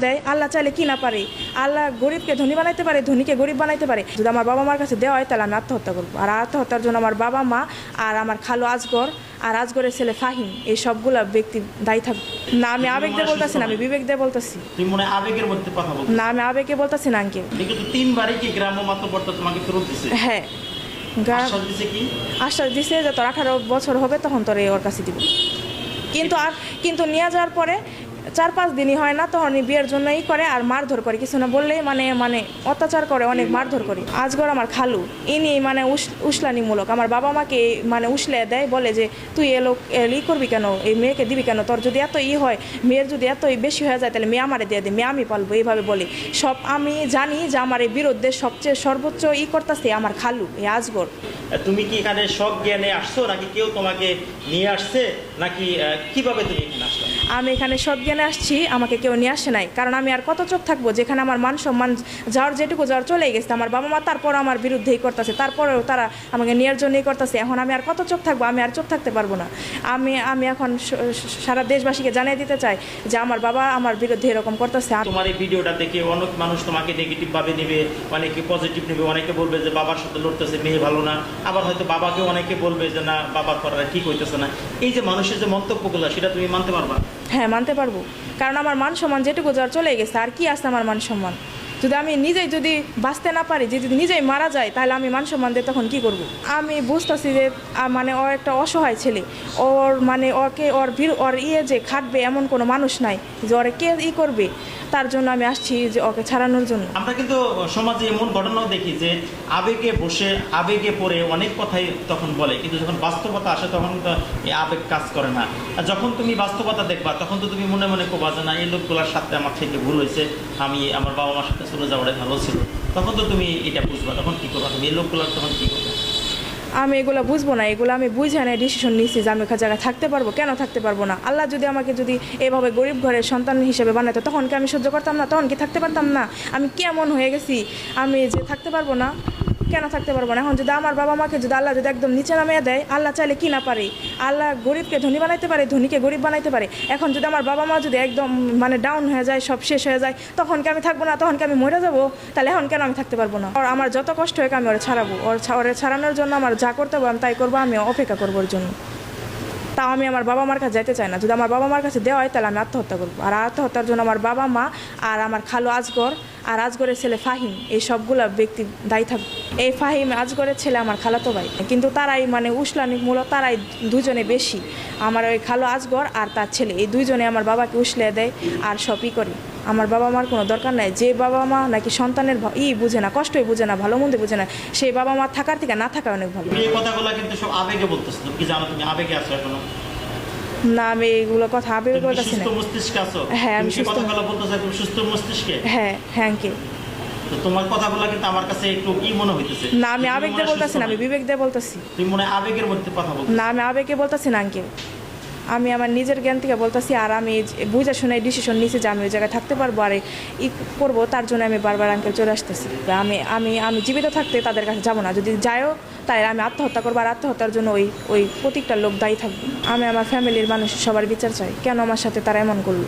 দেয়, আল্লাহ চাইলে কি না পারে। আল্লাহ গরিবকে ধনী বানাইতে পারে, ধনীকে গরিব বানাইতে পারে। যদি আমার বাবা মার কাছে দেওয়া হয় তাহলে আমি আত্মহত্যা করবো। আর আত্মহত্যার জন্য আমার বাবা মা আর আমার খালু আজগর আর আজগরের ছেলে ফাহিম, এই সবগুলা ব্যক্তি দায়ী থাকবে। না, আমি আবেগ দিয়ে বলতেছি না, আমি বিবেক দিয়ে বলতেছি। তুমি মনে আবেগের মধ্যে কথা বলছো? না, আমি আবেগে বলতেছি না আঙ্কেল। কিন্তু 3 বারই কি গ্রাম্য মাতব্বরটা তোমাকে ফেরত দিছে? হ্যাঁ, আশ্বাস দিছে কি? আশ্বাস দিছে যে তোর 18 বছর হবে তখন তোর ওর কাছে দিব। কিন্তু নিয়ে যাওয়ার পরে 4-5 দিনই হয় না, তখন বিয়ের জন্যই করে আর মারধর করে, কিছু না বললেই মানে অত্যাচার করে, অনেক মারধর করে। আজগর আমার খালু, ইনি মানে উসলানিমূলক আমার বাবা মাকে মানে উসলে দেয়, বলে যে তুই করবি কেন, এই মেয়েকে দিবি কেন, তোর যদি এত হয়, মেয়ের যদি এতই বেশি হয়ে যায় তাহলে মেয়ে আমারে দিয়ে দে, মেয়ে আমি পালবো, এইভাবে বলে। সব আমি জানি যে আমার এই বিরুদ্ধে সবচেয়ে সর্বোচ্চ করতেছে আমার খালু, এই আজগর। তুমি কি এখানে সব জ্ঞানে আসছো নাকি কেউ তোমাকে নিয়ে আসছে, নাকি কিভাবে তুমি এখানে আসলে? আমি এখানে সব জ্ঞানে আসছি, আমাকে কেউ নিয়ে আসে নাই। কারণ আমি আর কত চোখ থাকবো যেখানে আমার মান সম্মান যাওয়ার যেটুকু যাওয়ার চলেই গেছে। আমার বাবা মা তারপর আমার বিরুদ্ধেই করতেছে, তারপরেও তারা আমাকে নেওয়ার জন্যই করতেছে। এখন আমি আর কত চোখ থাকবো? আমি আর চোখ থাকতে পারবো না। আমি এখন সারা দেশবাসীকে জানিয়ে দিতে চাই যে আমার বাবা আমার বিরুদ্ধে এরকম করতেছে। তোমার এই ভিডিওটা দেখে অনেক মানুষ তোমাকে নেগেটিভ ভাবে নেবে, অনেকে পজিটিভ নেবে, অনেকে বলবে যে বাবার সাথে লড়তেছে, মেয়ে ভালো না। আবার হয়তো বাবাকে অনেকে বলবে যে না, বাবার করাটা ঠিক হইতেছে না। এই যে মানুষের যে মন্তব্যগুলো, সেটা তুমি মানতে পারবা? হ্যাঁ, মানতে পারবো। কারণ আমার মান সম্মান যেটুকু যাওয়ার চলে গেছে, আর কি আছে আমার মান সম্মান? যদি আমি নিজেই যদি বাঁচতে না পারি, যদি নিজেই মারা যায়, তাহলে আমি মান সম্মান দিয়ে তখন কী করবো? আমি বুঝতেছি যে মানে ও একটা অসহায় ছেলে, ওর যে খাটবে এমন কোনো মানুষ নাই যে ওরে কে করবে। তার জন্য আমি আসছি যে ওকে ছাড়ানোর জন্য। আমরা কিন্তু সমাজে এমন ঘটনাও দেখি যে আবেগে বসে আবেগে পড়ে অনেক কথাই তখন বলে, কিন্তু যখন বাস্তবতা আসে তখন তো এই আবেগ কাজ করে না। আর যখন তুমি বাস্তবতা দেখবা তখন তো তুমি মনে মনে কোবা যে না, এই লোকগুলোর সাথে আমার থেকে ভুল হয়েছে, আমি আমার বাবা মার সাথে চলে যাওয়াটাই ভালো ছিল। তখন তো তুমি এটা বুঝবা, তখন কী করবা তুমি? এই লোকগুলোর তখন কী করবে? আমি এগুলো বুঝবো না, এগুলো আমি বুঝে না ডিসিশন নিয়েছি যে আমি ওখানে জায়গায় থাকতে পারবো। কেন থাকতে পারবো না? আল্লাহ যদি আমাকে যদি এভাবে গরিব ঘরের সন্তান হিসেবে বানাতো, তখন কি আমি সহ্য করতাম না? তখন কি থাকতে পারতাম না? আমি কেমন হয়ে গেছি আমি যে থাকতে পারবো না? কেন থাকতে পারবো না? এখন যদি আমার বাবা মাকে যদি আল্লাহ যদি একদম নিচে নামিয়ে দেয়, আল্লাহ চাইলে কি না পারে। আল্লাহ গরিবকে ধনী বানাইতে পারে, ধনীকে গরিব বানাইতে পারে। এখন যদি আমার বাবা মা যদি একদম মানে ডাউন হয়ে যায়, সব শেষ হয়ে যায়, তখন কি আমি থাকবো না? তখন কি আমি মরে যাবো? তাহলে এখন কেন আমি থাকতে পারবো না? আর আমার যত কষ্ট হয় আমি ওরা ছাড়াবো, ওরা ছাড়ানোর জন্য আমার যা করতে হবে আমি তাই করবো, আমি অপেক্ষা করবো ওর জন্য। তাও আমি আমার বাবা মার কাছে যেতে চাই না। যদি আমার বাবা মার কাছে দেওয়া হয় তাহলে আমি আত্মহত্যা করবো। আর আত্মহত্যার জন্য আমার বাবা মা আর আমার খালু আজগর আর আজগরের ছেলে ফাহিম, এই সবগুলা ব্যক্তি দায়ী থাকবে। এই ফাহিম আজগরের ছেলে আমার খালাতো ভাই, কিন্তু তারাই মানে উসলানিমূলক, তারাই দুজনে বেশি। আমার ওই খালু আজগর আর তার ছেলে, এই দুইজনে আমার বাবাকে উসলে দেয় আর সবই করে। আমার বাবা মার কোনো দরকার নাই। যে বাবা মা নাকি সন্তানের বুঝে না, কষ্টই বুঝে না, ভালো মন্দ বুঝে না, সেই বাবা মা থাকার থেকে না থাকা অনেক ভালো। এই কথাগুলো কিন্তু সব আবেগে বলতেছো, তুমি কি জানো তুমি আবেগে আছো এখনো? না, আমি এগুলো কথা আবেগে বলতেছি না। সুস্থ মস্তিষ্কে আছো? হ্যাঁ, আমি সুস্থ। কথাগুলো বলতেছো তুমি সুস্থ মস্তিষ্কে? হ্যাঁ আঙ্কেল। তো তোমার কথাগুলো কিন্তু আমার কাছে একটু কি মনে হইতেছে? না, আমি আবেগ দিয়ে বলতেছি না, আমি বিবেক দিয়ে বলতেছি। তুমি মনে আবেগের মধ্যে কথা বলছো? না, আমি আবেগে বলতেছি না আঙ্কেল। আমি আমার নিজের জ্ঞান থেকে বলতেছি, আর আমি বুঝে শুনে ডিসিশন নিয়েছি যে আমি ওই জায়গায় থাকতে পারবো আর করবো। তার জন্য আমি বারবার আঙ্কেল চলে আসতেছি। আমি জীবিত থাকতে তাদের কাছে যাবো না। যদি যায়ও তাই আমি আত্মহত্যা করবো, আর আত্মহত্যার জন্য ওই প্রত্যেকটা লোক দায়ী থাকবে। আমি আমার ফ্যামিলির মানুষ সবার বিচার চাই, কেন আমার সাথে তারা এমন করলো।